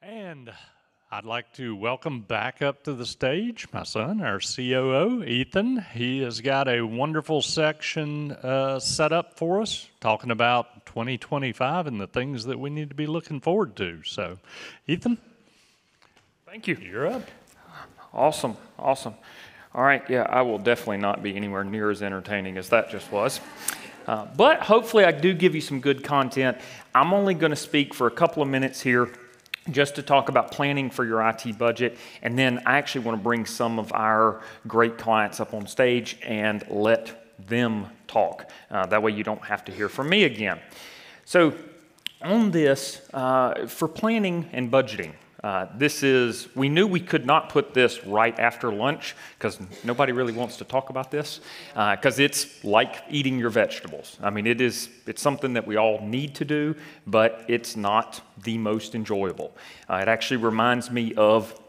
And I'd like to welcome back up to the stage my son, our COO, Ethan. He has got a wonderful section set up for us, talking about 2025 and the things that we need to be looking forward to. So, Ethan? Thank you. You're up. Awesome. All right, yeah, I will definitely not be anywhere near as entertaining as that just was. But hopefully I do give you some good content. I'm only going to speak for a couple of minutes here just to talk about planning for your IT budget, and then I actually want to bring some of our great clients up on stage and let them talk. That way you don't have to hear from me again. So on this, for planning and budgeting, we knew we could not put this right after lunch because nobody really wants to talk about this because it's like eating your vegetables. I mean, it's something that we all need to do, but it's not the most enjoyable. It actually reminds me of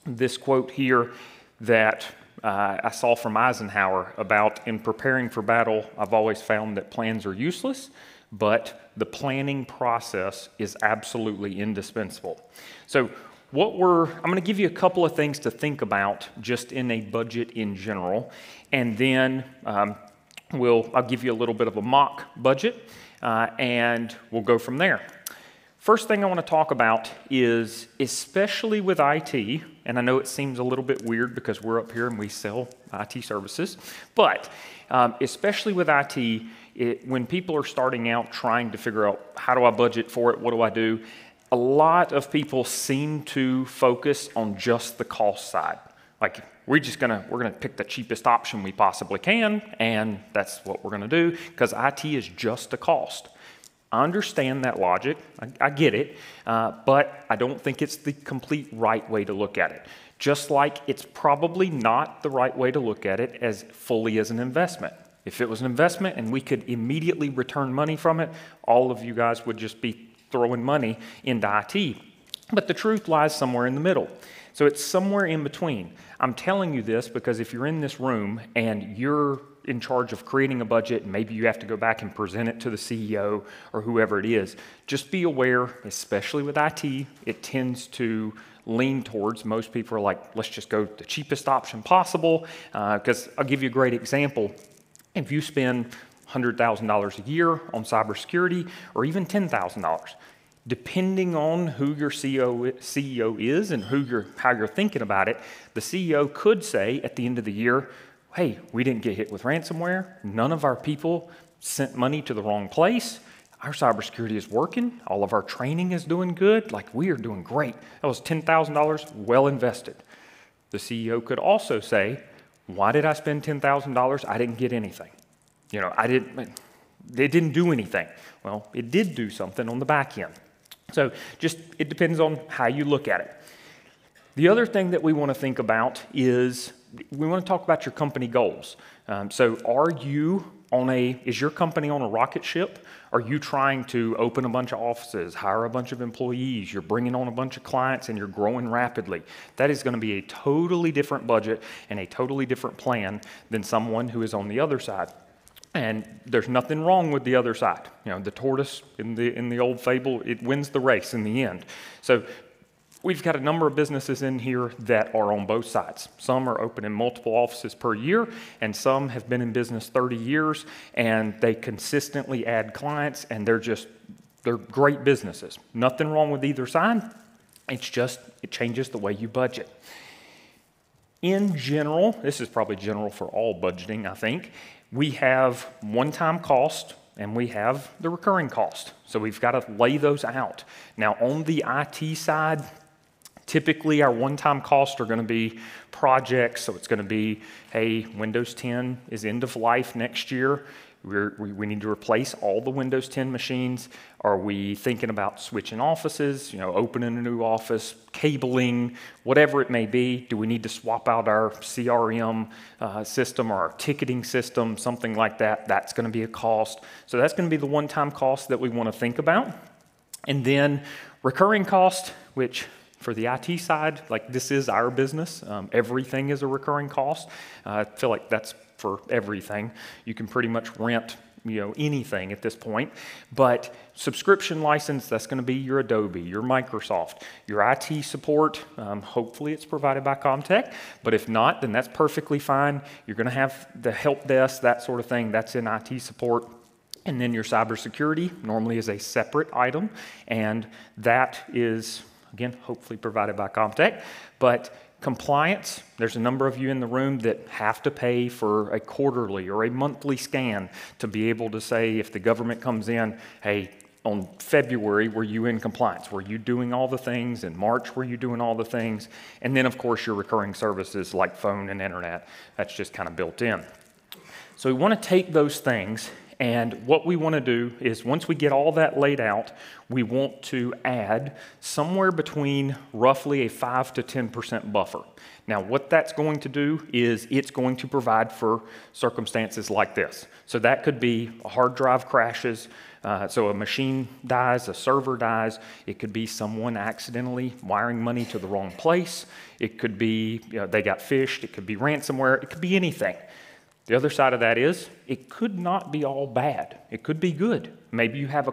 this quote here that I saw from Eisenhower about, in preparing for battle, I've always found that plans are useless, but the planning process is absolutely indispensable. So I'm going to give you a couple of things to think about just in a budget in general, and then I'll give you a little bit of a mock budget, and we'll go from there. First thing I want to talk about is, especially with IT, and I know it seems a little bit weird because we're up here and we sell IT services, but especially with IT, when people are starting out trying to figure out how do I budget for it, what do I do, a lot of people seem to focus on just the cost side. Like we're gonna pick the cheapest option we possibly can, and that's what we're gonna do because IT is just a cost. I understand that logic, I get it, but I don't think it's the complete right way to look at it. Just like it's probably not the right way to look at it as fully as an investment. If it was an investment and we could immediately return money from it, all of you guys would just be throwing money into IT. But the truth lies somewhere in the middle. So it's somewhere in between. I'm telling you this because if you're in this room and you're in charge of creating a budget, and maybe you have to go back and present it to the CEO or whoever it is, just be aware, especially with IT, it tends to lean towards, most people are like, let's just go the cheapest option possible, because I'll give you a great example. If you spend $100,000 a year on cybersecurity, or even $10,000, depending on who your CEO is and how you're thinking about it, the CEO could say at the end of the year, hey, we didn't get hit with ransomware. None of our people sent money to the wrong place. Our cybersecurity is working. All of our training is doing good. Like, we are doing great. That was $10,000 well invested. The CEO could also say, why did I spend $10,000? I didn't get anything. It didn't do anything. Well, it did do something on the back end. So it depends on how you look at it. The other thing that we want to think about is we want to talk about your company goals. So is your company on a rocket ship? Are you trying to open a bunch of offices, hire a bunch of employees, you're bringing on a bunch of clients and you're growing rapidly? That is going to be a totally different budget and a totally different plan than someone who is on the other side. And there's nothing wrong with the other side. The tortoise in the old fable, it wins the race in the end. So we've got a number of businesses in here that are on both sides. Some are opening multiple offices per year, and some have been in business 30 years, and they consistently add clients, and they're great businesses. Nothing wrong with either side. It's just, it changes the way you budget. In general, this is probably general for all budgeting, I think, we have one-time cost and we have the recurring cost. So we've got to lay those out. Now, on the IT side, typically our one-time costs are going to be projects. So it's going to be, hey, Windows 10 is end of life next year. We need to replace all the Windows 10 machines. Are we thinking about switching offices, opening a new office, cabling, whatever it may be? Do we need to swap out our CRM system or our ticketing system, something like that? That's going to be a cost. So that's going to be the one-time cost that we want to think about. And then recurring cost, which for the IT side, like this is our business. Everything is a recurring cost. I feel like that's for everything. You can pretty much rent anything at this point. But subscription license, that's going to be your Adobe, your Microsoft, your IT support. Hopefully it's provided by ComTech, but if not, then that's perfectly fine. You're going to have the help desk, that sort of thing. That's in IT support. And then your cybersecurity normally is a separate item, and that is, again, hopefully provided by ComTech. But compliance, there's a number of you in the room that have to pay for a quarterly or a monthly scan to be able to say, if the government comes in, hey, on February, were you in compliance? Were you doing all the things? In March, were you doing all the things? And then, of course, your recurring services like phone and internet. That's just kind of built in. So we want to take those things, and what we want to do is once we get all that laid out, we want to add somewhere between roughly a 5 to 10% buffer. Now, what that's going to do is it's going to provide for circumstances like this. So that could be a hard drive crashes, so a machine dies, a server dies. It could be someone accidentally wiring money to the wrong place. It could be they got phished. It could be ransomware. It could be anything. The other side of that is it could not be all bad. It could be good. Maybe you have a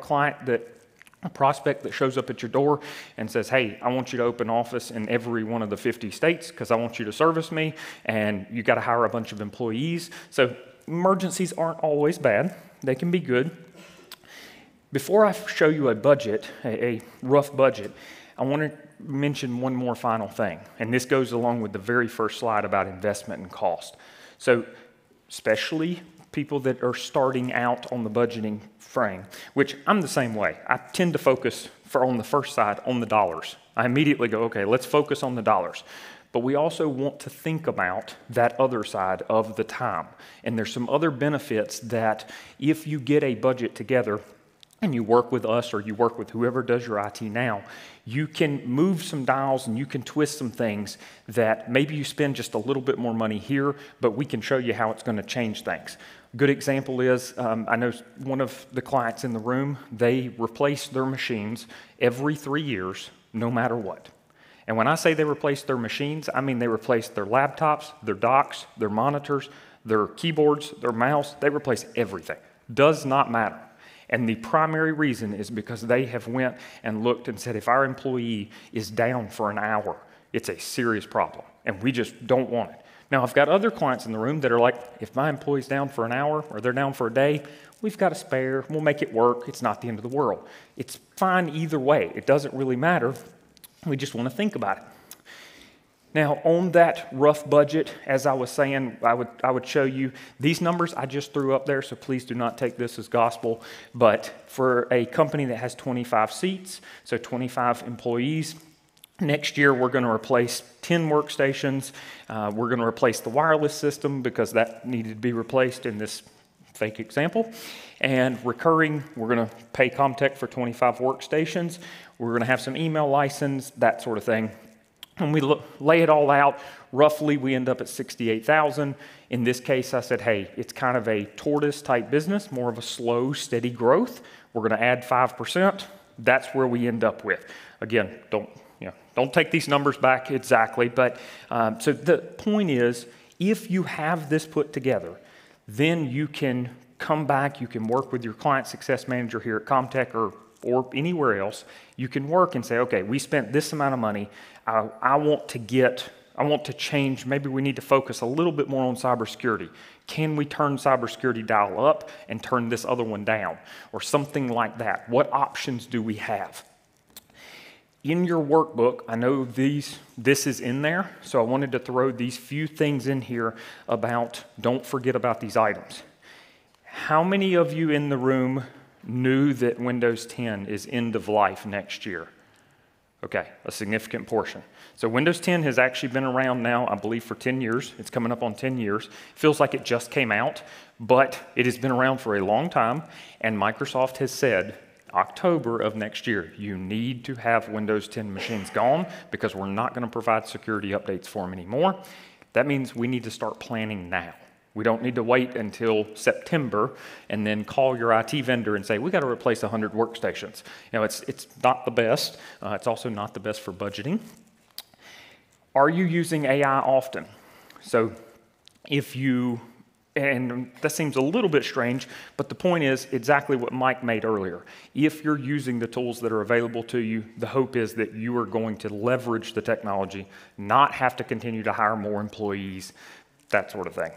prospect that shows up at your door and says, hey, I want you to open office in every one of the 50 states because I want you to service me, and you got to hire a bunch of employees. So emergencies aren't always bad. They can be good. Before I show you a budget, a rough budget, I want to mention one more final thing, and this goes along with the very first slide about investment and cost. So especially people that are starting out on the budgeting frame, which I'm the same way. I tend to focus on the first side on the dollars. I immediately go, okay, let's focus on the dollars. But we also want to think about that other side of the time. And there's some other benefits that if you get a budget together and you work with us or you work with whoever does your IT now, you can move some dials and you can twist some things that maybe you spend just a little bit more money here, but we can show you how it's going to change things. Good example is, I know one of the clients in the room, they replace their machines every 3 years, no matter what. And when I say they replace their machines, I mean they replace their laptops, their docks, their monitors, their keyboards, their mouse. They replace everything. Does not matter. And the primary reason is because they have went and looked and said, if our employee is down for an hour, it's a serious problem, and we just don't want it. Now, I've got other clients in the room that are like, if my employee's down for an hour or they're down for a day, we've got a spare, we'll make it work, it's not the end of the world. It's fine either way, it doesn't really matter, we just want to think about it. Now, on that rough budget, as I was saying, I would show you these numbers I just threw up there, so please do not take this as gospel. But for a company that has 25 seats, so 25 employees, next year we're going to replace 10 workstations. We're going to replace the wireless system because that needed to be replaced in this fake example. And recurring, we're going to pay ComTech for 25 workstations. We're going to have some email license, that sort of thing. And we lay it all out, roughly we end up at $68,000. In this case, I said, hey, it's kind of a tortoise type business, more of a slow, steady growth. We're going to add 5%. That's where we end up with. Again, don't take these numbers back exactly, but so the point is, if you have this put together, then you can come back, you can work with your client success manager here at ComTech or anywhere else. You can work and say, okay, we spent this amount of money. I want to change. Maybe we need to focus a little bit more on cybersecurity. Can we turn cybersecurity dial up and turn this other one down? Or something like that. What options do we have? In your workbook, I know this is in there, so I wanted to throw these few things in here about, don't forget about these items. How many of you in the room knew that Windows 10 is end of life next year? Okay, a significant portion. So Windows 10 has actually been around now, I believe, for 10 years. It's coming up on 10 years. Feels like it just came out, but it has been around for a long time, and Microsoft has said, October of next year, you need to have Windows 10 machines gone because we're not going to provide security updates for them anymore. That means we need to start planning now. We don't need to wait until September and then call your IT vendor and say, we got to replace 100 workstations. It's not the best. It's also not the best for budgeting. Are you using AI often? So if you And that seems a little bit strange, but the point is exactly what Mike made earlier. If you're using the tools that are available to you, the hope is that you are going to leverage the technology, not have to continue to hire more employees, that sort of thing.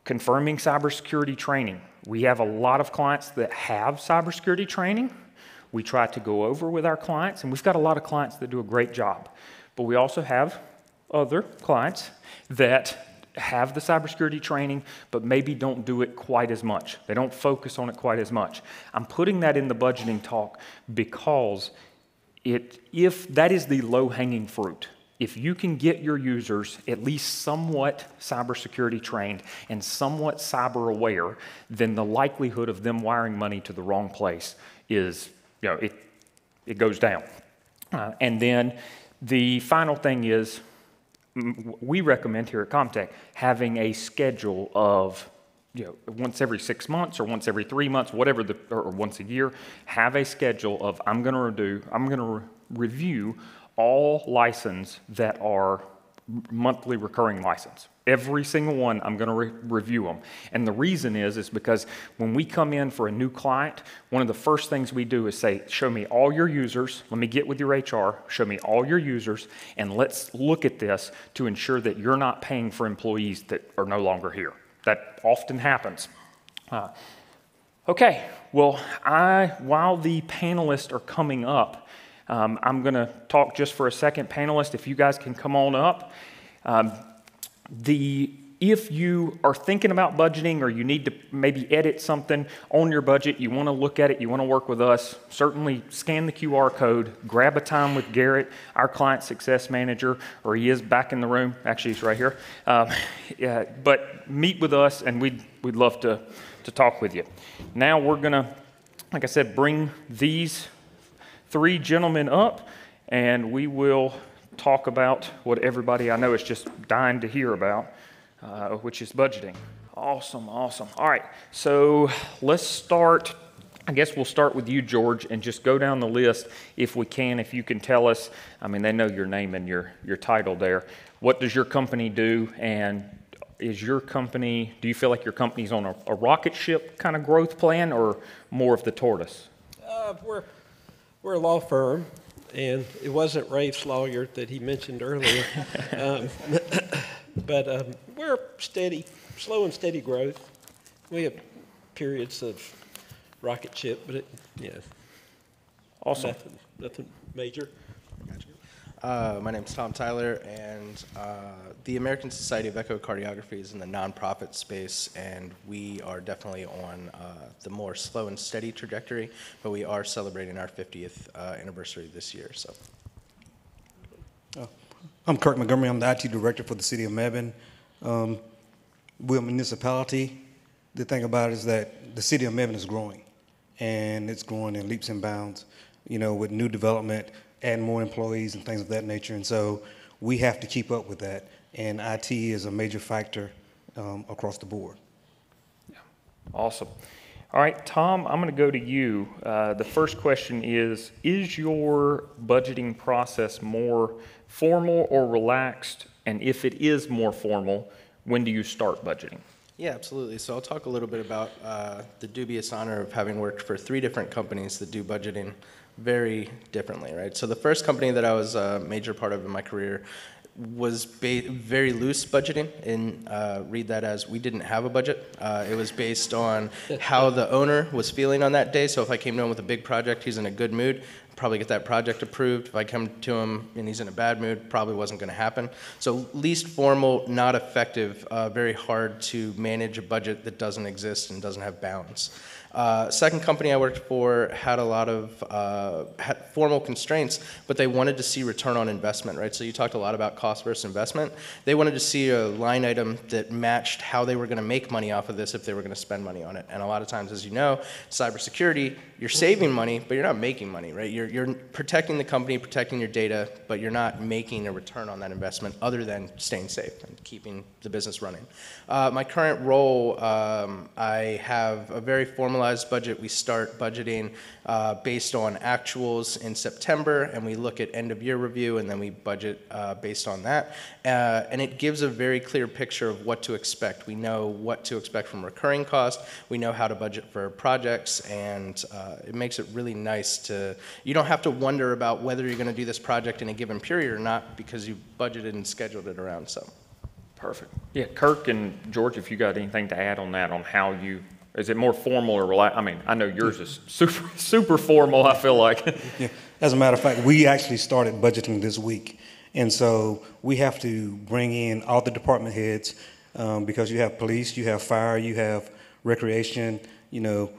Confirming cybersecurity training. We have a lot of clients that have cybersecurity training. We try to go over with our clients, and we've got a lot of clients that do a great job. But we also have other clients that have the cybersecurity training, but maybe don't do it quite as much. They don't focus on it quite as much. I'm putting that in the budgeting talk because if that is the low-hanging fruit, if you can get your users at least somewhat cybersecurity trained and somewhat cyber aware, then the likelihood of them wiring money to the wrong place is, it goes down. And then the final thing is, we recommend here at ComTech having a schedule of, once every 6 months or once every 3 months, whatever or once a year, have a schedule of I'm going to review all license that are monthly recurring license. Every single one, I'm going to review them. And the reason is because when we come in for a new client, one of the first things we do is say, show me all your users. Let me get with your HR. Show me all your users. And let's look at this to ensure that you're not paying for employees that are no longer here. That often happens. Okay, well, while the panelists are coming up, I'm going to talk just for a second. Panelists, if you guys can come on up. If you are thinking about budgeting or you need to maybe edit something on your budget, you want to look at it, you want to work with us, certainly scan the QR code, grab a time with Garrett, our client success manager, or he is back in the room. Actually, he's right here. But meet with us, and we'd love to talk with you. Now we're going to, like I said, bring these 3 gentlemen up, and we will talk about what everybody I know is just dying to hear about, which is budgeting. Awesome. All right, so let's start. I guess we'll start with you, George, and just go down the list if we can. If you can tell us, they know your name and your title there. What does your company do, and do you feel like your company's on a rocket ship kind of growth plan or more of the tortoise? We're a law firm. And it wasn't Rafe's lawyer that he mentioned earlier. But we're slow and steady growth. We have periods of rocket ship, but awesome. Nothing major. My name's Tom Tyler, and the American Society of Echocardiography is in the nonprofit space, and we are definitely on the more slow and steady trajectory, but we are celebrating our 50th anniversary this year. So, I'm Kirk Montgomery. I'm the IT director for the city of Mebane. We're a municipality. The thing about it is that the city of Mebane is growing, and it's growing in leaps and bounds, with new development, adding more employees and things of that nature. And so we have to keep up with that. And IT is a major factor across the board. Yeah. Awesome. All right, Tom, I'm going to go to you. The first question is your budgeting process more formal or relaxed? And if it is more formal, when do you start budgeting? Yeah, absolutely. So I'll talk a little bit about the dubious honor of having worked for 3 different companies that do budgeting very differently, right? So the first company that I was a major part of in my career was very loose budgeting, and read that as we didn't have a budget. It was based on how the owner was feeling on that day. So if I came to him with a big project, he's in a good mood, probably get that project approved. If I come to him and he's in a bad mood, probably wasn't going to happen. So least formal, not effective, very hard to manage a budget that doesn't exist and doesn't have bounds. Second company I worked for had a lot of had formal constraints, but they wanted to see return on investment, right? So you talked a lot about cost versus investment. They wanted to see a line item that matched how they were going to make money off of this if they were going to spend money on it. And a lot of times, as you know, cybersecurity, you're saving money, but you're not making money, right? You're protecting the company, protecting your data, but you're not making a return on that investment other than staying safe and keeping the business running. My current role, I have a very formalized normalized budget, we start budgeting based on actuals in September, and we look at end-of-year review, and then we budget based on that. And it gives a very clear picture of what to expect. We know what to expect from recurring costs. We know how to budget for projects, and it makes it really nice to, you don't have to wonder about whether you're going to do this project in a given period or not, because you budgeted and scheduled it around some. Perfect. Yeah, Kirk and George, if you got anything to add on that, on how you, is it more formal or relaxed? I mean, I know yours is super formal, I feel like. Yeah. As a matter of fact, we actually started budgeting this week. And so we have to bring in all the department heads because you have police, you have fire, you have recreation, you know,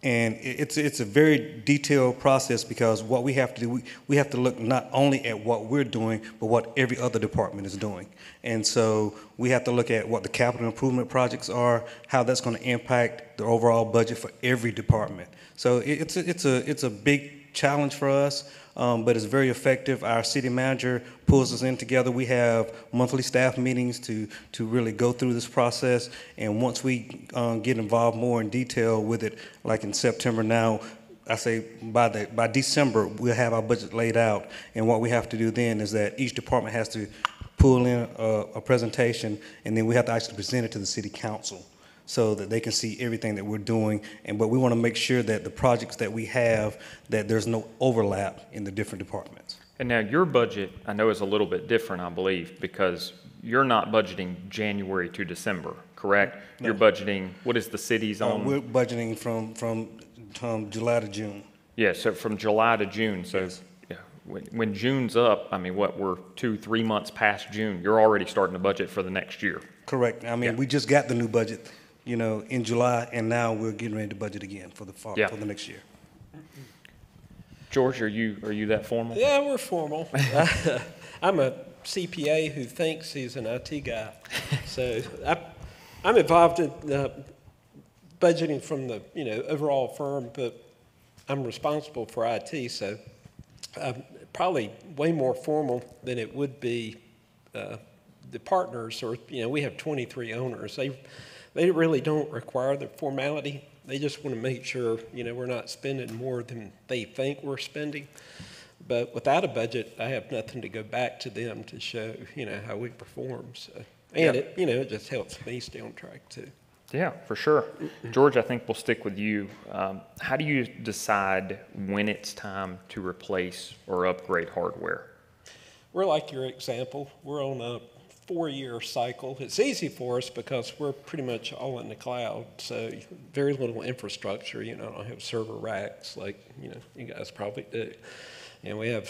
and it's a very detailed process because what we have to do, we have to look not only at what we're doing, but what every other department is doing. And so we have to look at what the capital improvement projects are, how that's going to impact the overall budget for every department. So it's a big challenge for us, but it's very effective. Our city manager pulls us in together. We have monthly staff meetings to really go through this process. And once we get involved more in detail with it, like in September now, I say by December, we'll have our budget laid out. And what we have to do then is that each department has to pull in a presentation, and then we have to actually present it to the city council, so that they can see everything that we're doing. But we want to make sure that the projects that we have, that there's no overlap in the different departments. And now your budget, I know, is a little bit different, I believe, because you're not budgeting January to December, correct? No. You're budgeting, what is the city's on? We're budgeting from July to June. Yeah, so from July to June. So yes. Yeah, when June's up, I mean, what, we're 2-3 months past June, you're already starting to budget for the next year. Correct. I mean, we just got the new budget, you know, in July, and now we're getting ready to budget again for the fall, for the next year. George, are you that formal? Yeah, we're formal. I'm a CPA who thinks he's an IT guy. So I'm involved in budgeting from the, you know, overall firm, but I'm responsible for IT, so probably way more formal than it would be the partners, or, you know, we have 23 owners. They really don't require the formality. They just want to make sure, you know, we're not spending more than they think we're spending. But without a budget, I have nothing to go back to them to show, you know, how we perform. So, and it, you know, it just helps me stay on track too. Yeah, for sure. George, I think we'll stick with you. How do you decide when it's time to replace or upgrade hardware? We're like your example. We're on a 4-year cycle. It's easy for us because we're pretty much all in the cloud, so very little infrastructure. You know, I don't have server racks like, you know, you guys probably do. And we have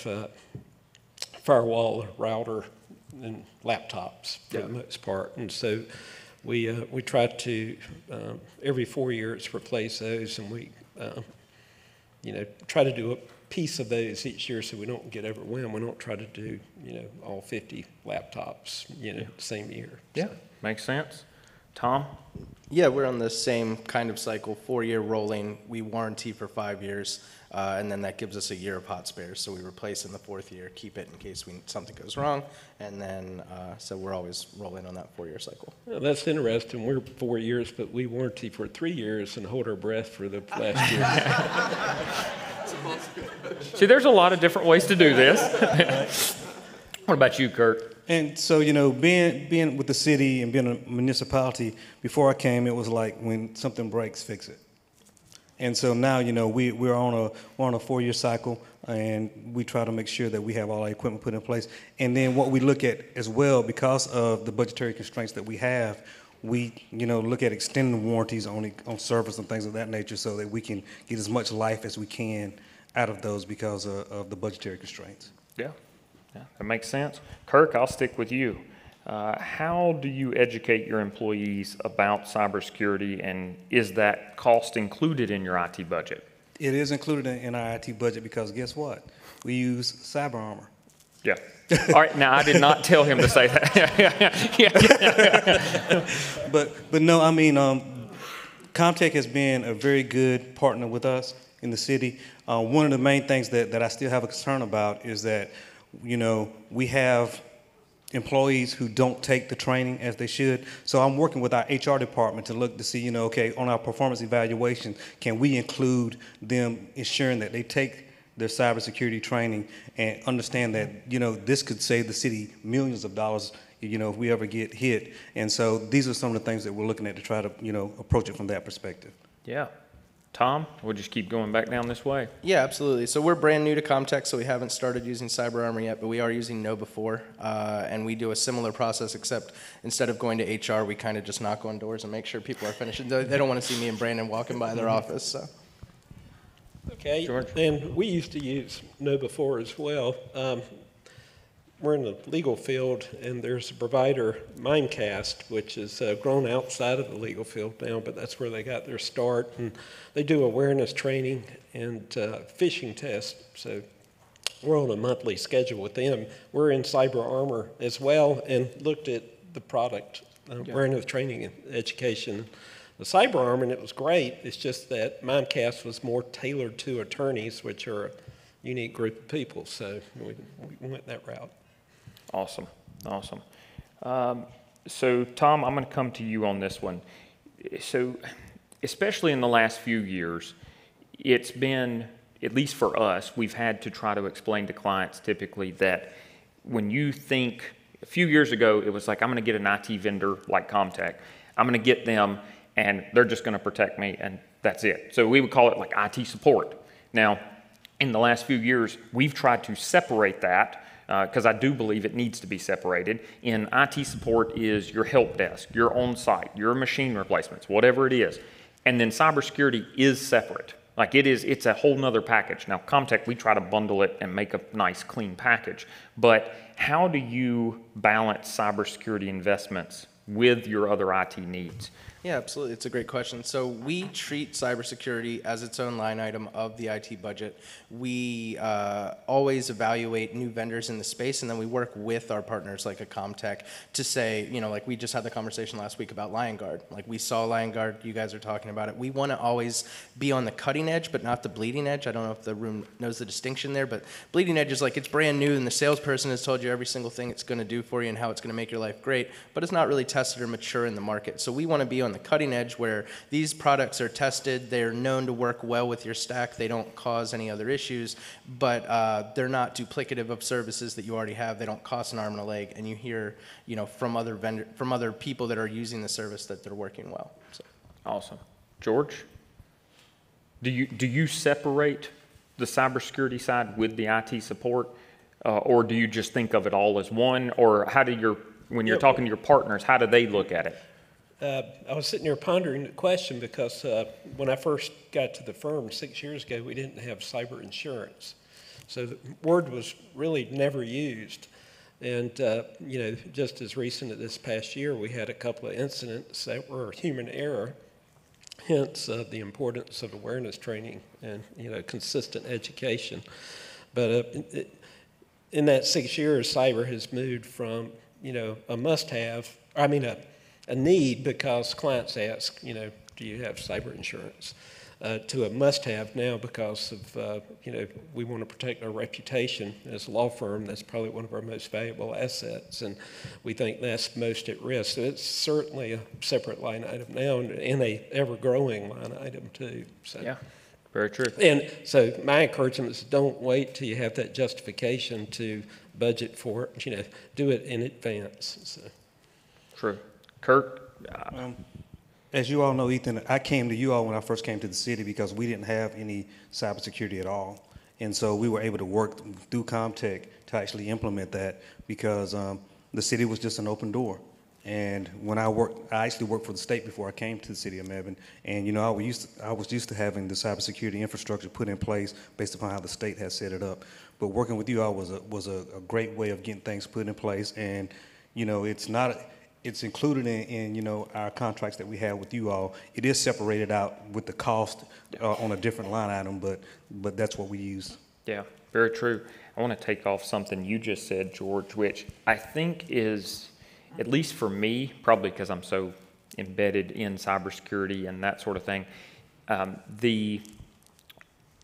firewall, router, and laptops for the most part. And so we try to every 4 years replace those, and we you know, try to do a piece of those each year so we don't get overwhelmed. We don't try to do, you know, all 50 laptops, you know, the same year. Yeah, makes sense. Tom? Yeah, we're on the same kind of cycle, 4-year rolling. We warranty for 5 years, and then that gives us a year of hot spares. So we replace in the 4th year, keep it in case something goes wrong, and then so we're always rolling on that 4-year cycle. Well, that's interesting. We're 4 years, but we warranty for 3 years and hold our breath for the last year. See, there's a lot of different ways to do this. What about you, Kurt? And so, you know, being with the city and being a municipality, before I came, it was like when something breaks, fix it. And so now, you know, we're on a 4-year cycle, and we try to make sure that we have all our equipment put in place. And then what we look at as well, because of the budgetary constraints that we have, we, you know, look at extending warranties on servers and things of that nature so that we can get as much life as we can out of those because of the budgetary constraints. Yeah, that makes sense. Kirk, I'll stick with you. How do you educate your employees about cybersecurity, and is that cost included in your IT budget? It is included in our IT budget because guess what? We use cyber armor. Yeah. All right. Now, I did not tell him to say that. But no, I mean, ComTech has been a very good partner with us in the city. One of the main things that I still have a concern about is that, you know, we have employees who don't take the training as they should. So I'm working with our HR department to look to see, okay, on our performance evaluation, can we include them ensuring that they take their cybersecurity training and understand that, this could save the city millions of dollars, if we ever get hit. And so these are some of the things that we're looking at to try to, approach it from that perspective. Yeah. Tom, we'll just keep going back down this way. Yeah, absolutely. So we're brand new to ComTech, so we haven't started using CyberArmor yet, but we are using KnowBe4, and we do a similar process, except instead of going to HR, we kind of just knock on doors and make sure people are finishing. They don't want to see me and Brandon walking by their office. So. Okay, George? and we used to use KnowBe4 as well. We're in the legal field, and there's a provider, Mimecast, which has grown outside of the legal field now, but that's where they got their start. And they do awareness training and phishing tests. So we're on a monthly schedule with them. We're in CyberArmor as well, and looked at the product, awareness training and education. The CyberArmor, and it was great. It's just that Mimecast was more tailored to attorneys, which are a unique group of people. So we went that route. Awesome. Awesome. So, Tom, I'm going to come to you on this one. So, especially in the last few years, it's been, at least for us, we've had to try to explain to clients typically that when you think, a few years ago, it was like, I'm going to get an IT vendor like ComTech. I'm going to get them, and they're just going to protect me, and that's it. So we would call it like IT support. Now, in the last few years, we've tried to separate that, because I do believe it needs to be separated. In IT support is your help desk, your on-site, your machine replacements, whatever it is. And then cybersecurity is separate. Like it's a whole nother package. Now, ComTech, we try to bundle it and make a nice, clean package. But how do you balance cybersecurity investments with your other IT needs? Yeah, absolutely. It's a great question. So we treat cybersecurity as its own line item of the IT budget. We always evaluate new vendors in the space, and then we work with our partners like a ComTech to say, like we just had the conversation last week about LionGuard. Like we saw LionGuard, you guys are talking about it. We want to always be on the cutting edge, but not the bleeding edge. I don't know if the room knows the distinction there, but bleeding edge is like it's brand new and the salesperson has told you every single thing it's going to do for you and how it's going to make your life great, but it's not really tested or mature in the market. So we want to be on the cutting edge where these products are tested, they're known to work well with your stack, they don't cause any other issues, but they're not duplicative of services that you already have, they don't cost an arm and a leg, and you hear from other people that are using the service that they're working well. So. Awesome. George, do you separate the cybersecurity side with the IT support, or do you just think of it all as one, or how do when you're talking to your partners, how do they look at it? I was sitting there pondering the question because when I first got to the firm 6 years ago, we didn't have cyber insurance. So the word was really never used. And, just as recent as this past year, we had a couple of incidents that were human error, hence the importance of awareness training and, consistent education. But in that 6 years, cyber has moved from, a must-have, a need because clients ask, do you have cyber insurance, to a must-have now because of, we want to protect our reputation as a law firm. That's probably one of our most valuable assets, and we think that's most at risk. So it's certainly a separate line item now and a ever-growing line item too. So. Yeah, very true. And so my encouragement is don't wait till you have that justification to budget for it. Do it in advance. So. True. Kurt? As you all know, Ethan, I came to you all when I first came to the city because we didn't have any cybersecurity at all. And so we were able to work through ComTech to actually implement that because the city was just an open door. And when I actually worked for the state before I came to the city of Mebane. And, I was used to having the cybersecurity infrastructure put in place based upon how the state has set it up. But working with you all was a great way of getting things put in place. And, it's included in our contracts that we have with you all. It is separated out with the cost on a different line item, but that's what we use. Yeah, very true. I want to take off something you just said, George, which I think is, at least for me, probably because I'm so embedded in cybersecurity and that sort of thing,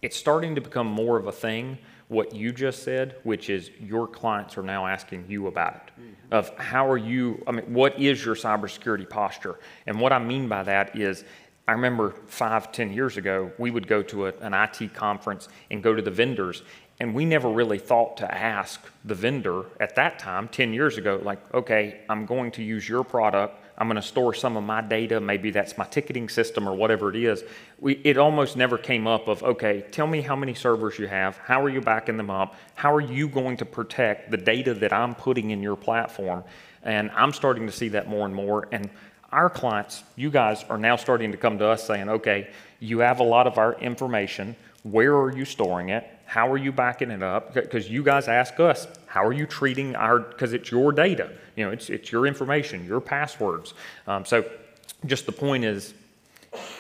it's starting to become more of a thing, what you just said, which is your clients are now asking you about it. of how are you, I mean, what is your cybersecurity posture? And what I mean by that is, I remember 5-10 years ago, we would go to an IT conference and go to the vendors, and we never really thought to ask the vendor at that time, 10 years ago, like, okay, I'm going to use your product, I'm going to store some of my data, maybe that's my ticketing system or whatever it is. It almost never came up of, okay, tell me how many servers you have, how are you backing them up, how are you going to protect the data that I'm putting in your platform? And I'm starting to see that more and more. And our clients, you guys, are now starting to come to us saying, okay, you have a lot of our information, where are you storing it? How are you backing it up? Because you guys ask us, how are you treating because it's your data. You know, it's your information, your passwords. So just the point is,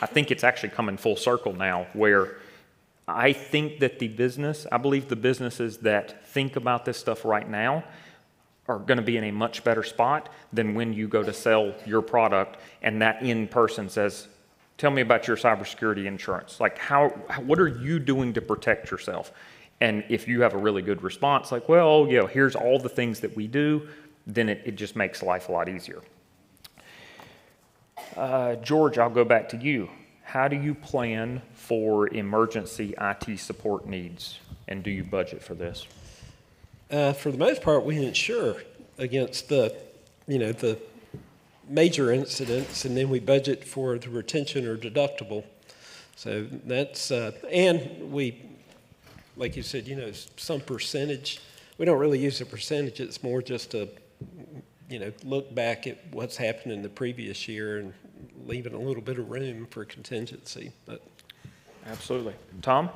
I think it's actually coming full circle now where I think that I believe the businesses that think about this stuff right now are going to be in a much better spot than when you go to sell your product and that in person says, tell me about your cybersecurity insurance. Like what are you doing to protect yourself? And if you have a really good response, like, well, you know, here's all the things that we do, then it just makes life a lot easier. George, I'll go back to you. How do you plan for emergency IT support needs, and do you budget for this? For the most part, we insure against the major incidents, and then we budget for the retention or deductible. So that's, and we, like you said, some percentage. We don't really use a percentage. It's more just a, look back at what's happened in the previous year and leaving a little bit of room for contingency. But absolutely. Tom?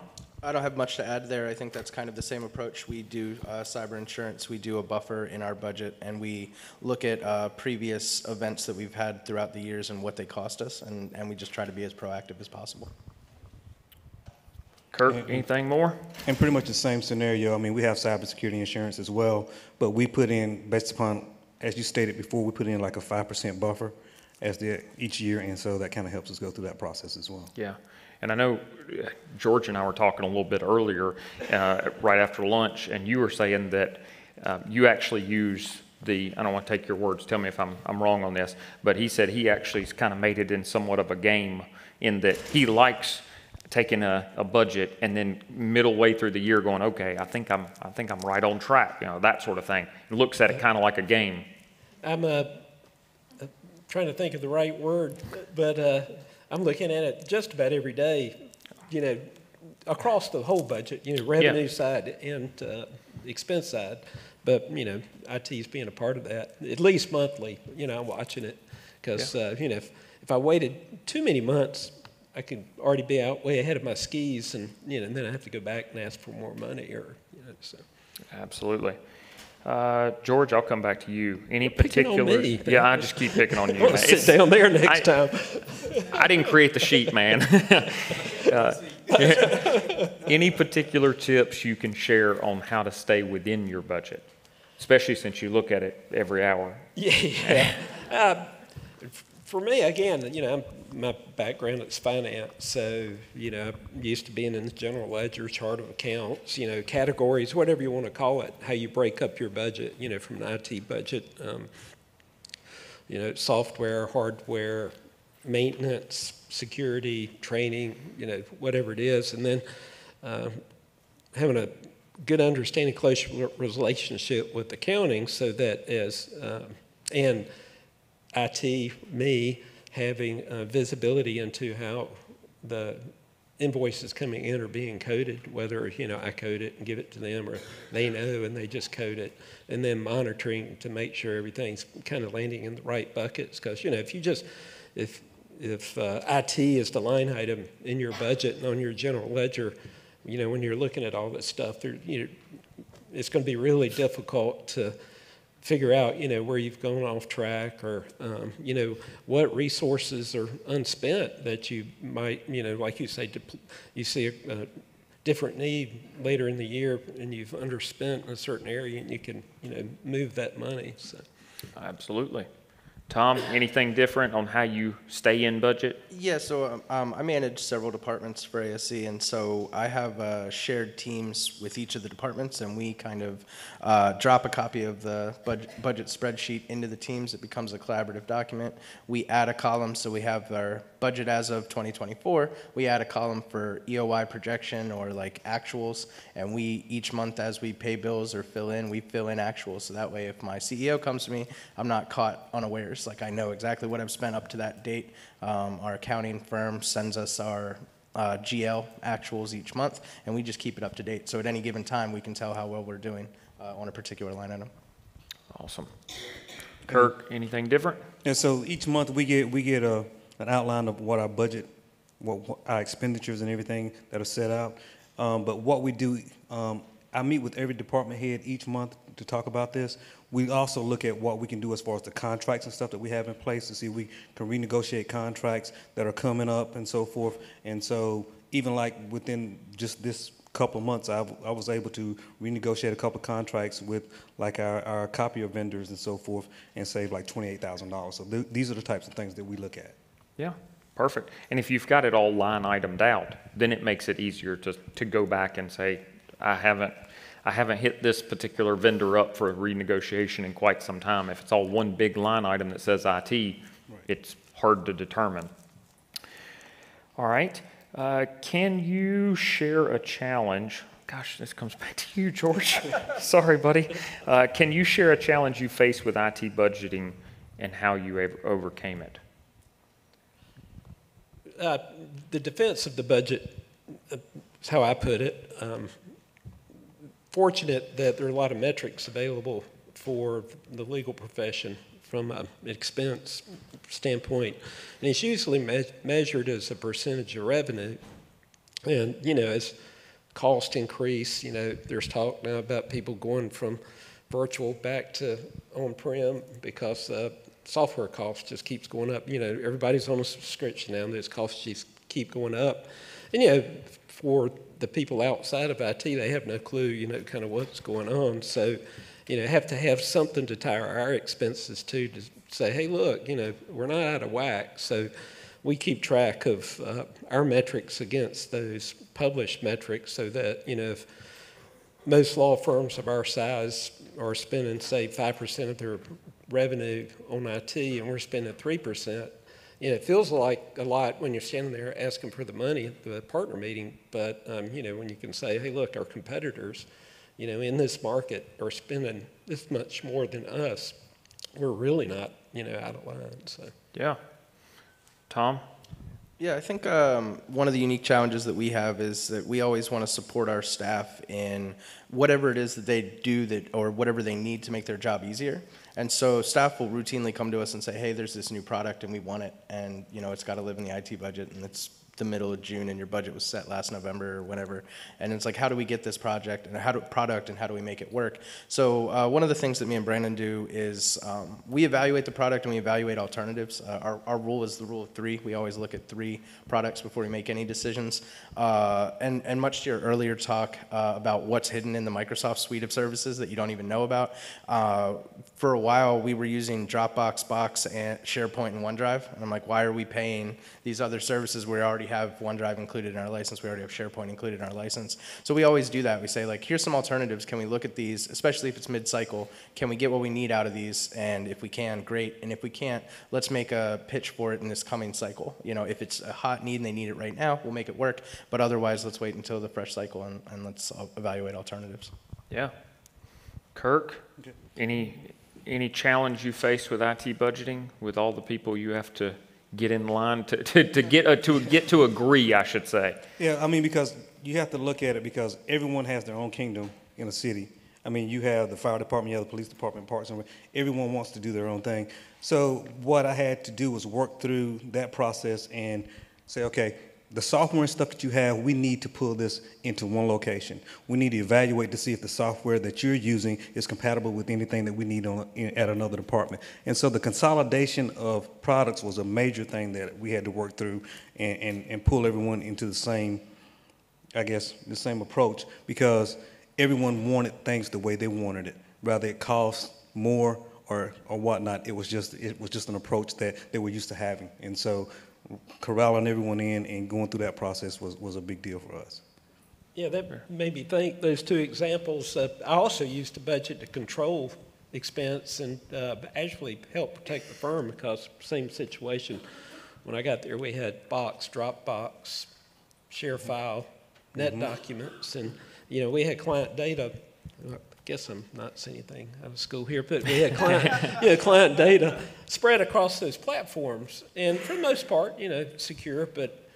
I don't have much to add there. I think that's kind of the same approach. We do cyber insurance, we do a buffer in our budget, and we look at previous events that we've had throughout the years and what they cost us, and we just try to be as proactive as possible. Kirk, anything more? And pretty much the same scenario. I mean, we have cybersecurity insurance as well, but we put in, based upon, as you stated before, we put in like a 5% buffer each year, and so that kind of helps us go through that process as well. Yeah. And I know George and I were talking a little bit earlier, right after lunch, and you were saying that you actually use I don't want to take your words, tell me if I'm wrong on this, but he said he actually kind of made it in somewhat of a game in that he likes taking a budget and then middle way through the year going, okay, I think I'm right on track, that sort of thing. He looks at it kind of like a game. I'm trying to think of the right word, but I'm looking at it just about every day, across the whole budget, revenue side and expense side. But, IT's being a part of that, at least monthly, I'm watching it. Because, if I waited too many months, I could already be out way ahead of my skis, and and then I have to go back and ask for more money, or so. Absolutely, George. I'll come back to you. Any Picking particular? on me, yeah, I just keep picking on you. I'll sit down there next time. I didn't create the sheet, man. Any particular tips you can share on how to stay within your budget, especially since you look at it every hour? Yeah. For me, again, my background is finance, so, I'm used to being in the general ledger, chart of accounts, categories, whatever you want to call it, how you break up your budget, from an IT budget, software, hardware, maintenance, security, training, whatever it is, and then having a good understanding, close relationship with accounting so that and IT, me, having visibility into how the invoices coming in are being coded, whether, I code it and give it to them or they know and they just code it, and then monitoring to make sure everything's kind of landing in the right buckets. Because, if IT is the line item in your budget and on your general ledger, when you're looking at all this stuff, it's going to be really difficult to figure out, where you've gone off track or, what resources are unspent that you might, like you say, you see a different need later in the year and you've underspent in a certain area and you can, move that money. So. Absolutely. Tom, anything different on how you stay in budget? Yeah, so I manage several departments for ASC, and so I have shared teams with each of the departments, and we kind of drop a copy of the budget spreadsheet into the teams. It becomes a collaborative document. We add a column, so we have our budget as of 2024. We add a column for EOI projection or like actuals, and we each month as we pay bills or we fill in actuals, so that way if my CEO comes to me, I'm not caught unawares. Like I know exactly what I've spent up to that date. Our accounting firm sends us our GL actuals each month, and we just keep it up to date. So at any given time, we can tell how well we're doing on a particular line item. Awesome. Kirk, anything different? And so each month we get an outline of what our budget, what our expenditures and everything that are set out. But what we do, I meet with every department head each month to talk about this. We also look at what we can do as far as the contracts and stuff that we have in place to see if we can renegotiate contracts that are coming up and so forth. And so even like within just this couple of months, I was able to renegotiate a couple of contracts with like our copier vendors and so forth and save like $28,000. So these are the types of things that we look at. Yeah, perfect. And if you've got it all line itemed out, then it makes it easier to go back and say, I haven't hit this particular vendor up for a renegotiation in quite some time. If it's all one big line item that says IT, right, it's hard to determine. All right. Can you share a challenge? Gosh, this comes back to you, George. Sorry, buddy. Can you share a challenge you faced with IT budgeting and how you overcame it? The defense of the budget is how I put it. Fortunate that there are a lot of metrics available for the legal profession from an expense standpoint. And it's usually measured as a percentage of revenue. And, as costs increase, there's talk now about people going from virtual back to on-prem because software cost just keeps going up. Everybody's on a subscription now, and those costs just keep going up. And, for the people outside of IT, they have no clue, kind of what's going on. So, have to have something to tie our expenses to say, hey, look, we're not out of whack. So we keep track of our metrics against those published metrics so that, if most law firms of our size are spending, say, 5% of their revenue on IT and we're spending 3%, it feels like a lot when you're standing there asking for the money at the partner meeting, but, when you can say, hey, look, our competitors, in this market are spending this much more than us, we're really not, out of line. So. Yeah. Tom? Yeah, I think one of the unique challenges that we have is that we always want to support our staff in whatever it is that they do or whatever they need to make their job easier. And so staff will routinely come to us and say, hey, there's this new product and we want it, and it's got to live in the IT budget, and it's the middle of June and your budget was set last November or whenever. And it's like, how do we get this product and how do we make it work? So one of the things that me and Brandon do is we evaluate the product and we evaluate alternatives. Our rule is the rule of three. We always look at 3 products before we make any decisions. And much to your earlier talk about what's hidden in the Microsoft suite of services that you don't even know about, for a while we were using Dropbox, Box, and SharePoint and OneDrive. And I'm like, why are we paying these other services? We already have OneDrive included in our license. We already have SharePoint included in our license. So we always do that. We say, like, here's some alternatives. Can we look at these, especially if it's mid-cycle? Can we get what we need out of these? And if we can, great. And if we can't, let's make a pitch for it in this coming cycle. If it's a hot need and they need it right now, we'll make it work. But otherwise, let's wait until the fresh cycle and let's evaluate alternatives. Yeah. Kirk, any challenge you face with IT budgeting, with all the people you have to get in line to get to agree, I should say? Yeah, because you have to look at it because everyone has their own kingdom in a city. You have the fire department, you have the police department, parks and everyone wants to do their own thing. So what I had to do was work through that process and say, okay, the software and stuff that you have, we need to pull this into one location. We need to evaluate to see if the software that you're using is compatible with anything that we need at another department. And so the consolidation of products was a major thing that we had to work through and pull everyone into the same approach, because everyone wanted things the way they wanted it. Rather it cost more or whatnot. It was just an approach that they were used to having. And so corralling everyone in and going through that process was a big deal for us. Yeah, that made me think, those two examples. I also used the budget to control expense and actually help protect the firm, because same situation. When I got there, we had Box, Dropbox, share file, net documents, and we had client data. I guess I'm not saying anything out of school here, but we had client data spread across those platforms, and for the most part, secure. But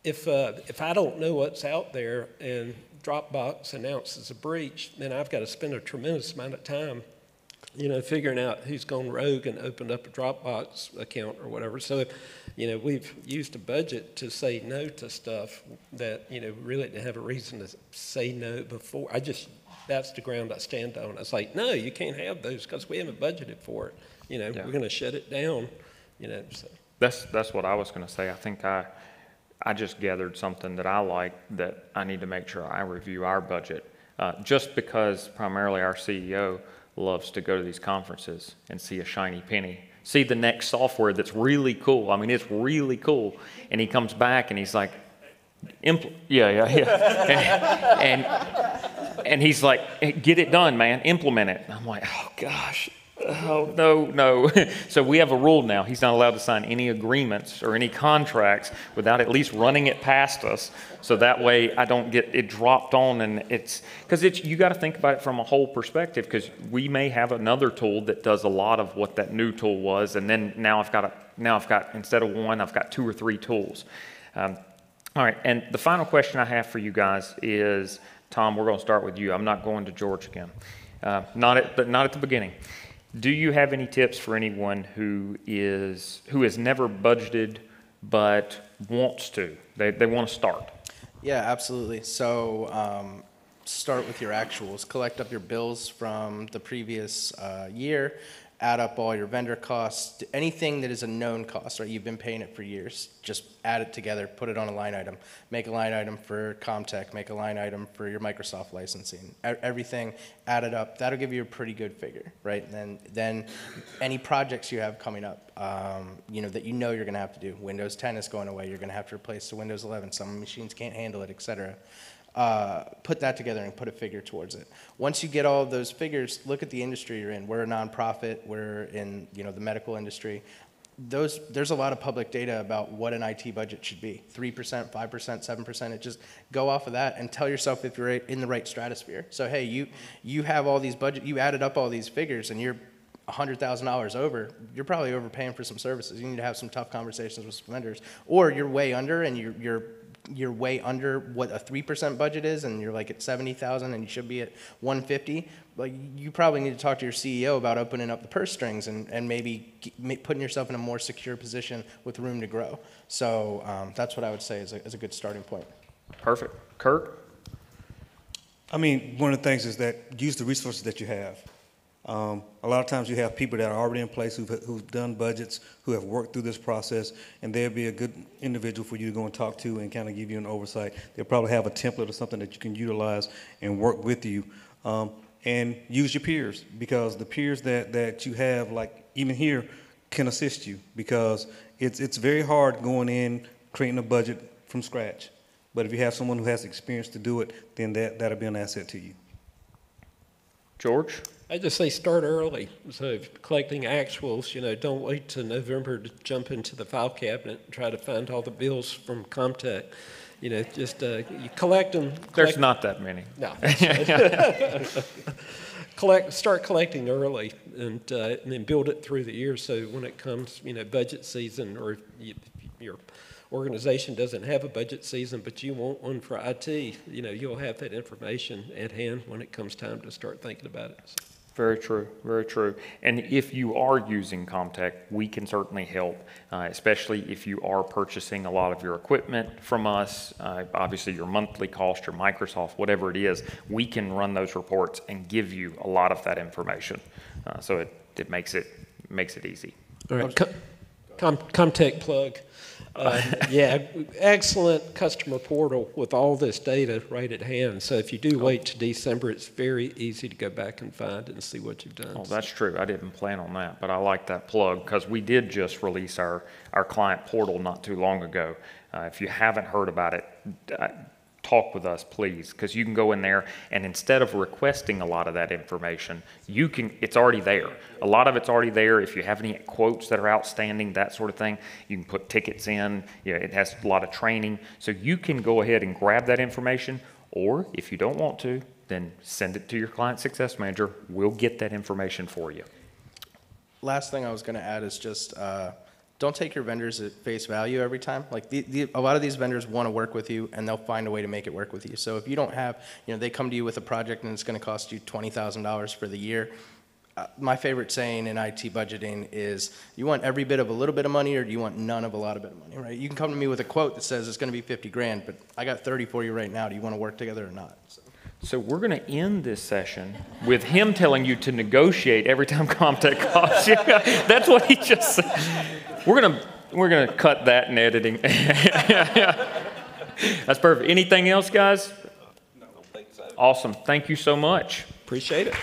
if I don't know what's out there and Dropbox announces a breach, then I've got to spend a tremendous amount of time, figuring out who's gone rogue and opened up a Dropbox account or whatever. So, we've used a budget to say no to stuff that, really didn't have a reason to say no before. That's the ground I stand on. I was like, no, you can't have those because we haven't budgeted for it. We're going to shut it down, so. That's what I was going to say. I think I just gathered something that I like, that I need to make sure I review our budget, just because primarily our CEO loves to go to these conferences and see a shiny penny, see the next software that's really cool. I mean, it's really cool. And he comes back and he's like, yeah. and he's like, hey, get it done, man, implement it. And I'm like, oh gosh. Oh, no. So we have a rule now. He's not allowed to sign any agreements or any contracts without at least running it past us. So that way I don't get it dropped on, and you got to think about it from a whole perspective, because we may have another tool that does a lot of what that new tool was. And then now I've got, instead of one, I've got 2 or 3 tools. All right. And the final question I have for you guys is, Tom, we're going to start with you. I'm not going to George again. Not at the beginning. Do you have any tips for anyone who has never budgeted but wants to? They want to start. Yeah, absolutely. So start with your actuals. Collect up your bills from the previous year. Add up all your vendor costs. Anything that is a known cost, right? You've been paying it for years. Just add it together, put it on a line item. Make a line item for ComTech. Make a line item for your Microsoft licensing. Everything, add it up. That'll give you a pretty good figure, right? And then any projects you have coming up, that you're going to have to do. Windows 10 is going away. You're going to have to replace to Windows 11. Some machines can't handle it, et cetera. Put that together and put a figure towards it. Once you get all of those figures, look at the industry you're in. We're a nonprofit. We're in the medical industry. There's a lot of public data about what an IT budget should be. 3%, 5%, 7%. It just go off of that and tell yourself if you're in the right stratosphere. So hey, you have all these budget. You added up all these figures and you're $100,000 over. You're probably overpaying for some services. You need to have some tough conversations with some vendors, or you're way under and you're way under what a 3% budget is, and you're like at 70,000 and you should be at 150. Like, you probably need to talk to your CEO about opening up the purse strings and maybe putting yourself in a more secure position with room to grow. So that's what I would say is a good starting point. Perfect. Kirk? I mean, one of the things is that use the resources that you have. A lot of times you have people that are already in place who've done budgets, who have worked through this process, and they'll be a good individual for you to go and talk to and kind of give you an oversight. They'll probably have a template or something that you can utilize and work with you. And use your peers, because the peers that you have, like even here, can assist you, because it's very hard going in, creating a budget from scratch. But if you have someone who has experience to do it, then that'll be an asset to you. George? I just say start early. So collecting actuals, don't wait till November to jump into the file cabinet and try to find all the bills from ComTech. Just you collect them. There's not that many. No. Start collecting early, and then build it through the year. So when it comes, budget season, or your organization doesn't have a budget season, but you want one for IT, you'll have that information at hand when it comes time to start thinking about it. So. Very true, very true. And if you are using ComTech, we can certainly help, especially if you are purchasing a lot of your equipment from us, obviously your monthly cost, your Microsoft, whatever it is, we can run those reports and give you a lot of that information. So it makes it easy. All right, ComTech plug. Yeah, excellent customer portal with all this data right at hand. So if you do wait to December, it's very easy to go back and find and see what you've done. Oh, that's true. I didn't plan on that, but I like that plug because we did just release our client portal not too long ago. If you haven't heard about it, talk with us, please, because you can go in there and instead of requesting a lot of that information, it's already there. A lot of it's already there. If you have any quotes that are outstanding, that sort of thing, you can put tickets in. It has a lot of training. So you can go ahead and grab that information, or if you don't want to, then send it to your client success manager. We'll get that information for you. Last thing I was going to add is just don't take your vendors at face value every time. Like a lot of these vendors want to work with you, and they'll find a way to make it work with you. So if you don't have, they come to you with a project and it's going to cost you $20,000 for the year. My favorite saying in IT budgeting is, you want every bit of a little bit of money, or do you want none of a lot of bit of money, right? You can come to me with a quote that says it's going to be 50 grand, but I got 30 for you right now. Do you want to work together or not? So we're going to end this session with him telling you to negotiate every time ComTech calls you. That's what he just said. We're gonna cut that in editing. That's perfect. Anything else, guys? No, I don't think so. Awesome. Thank you so much. Appreciate it.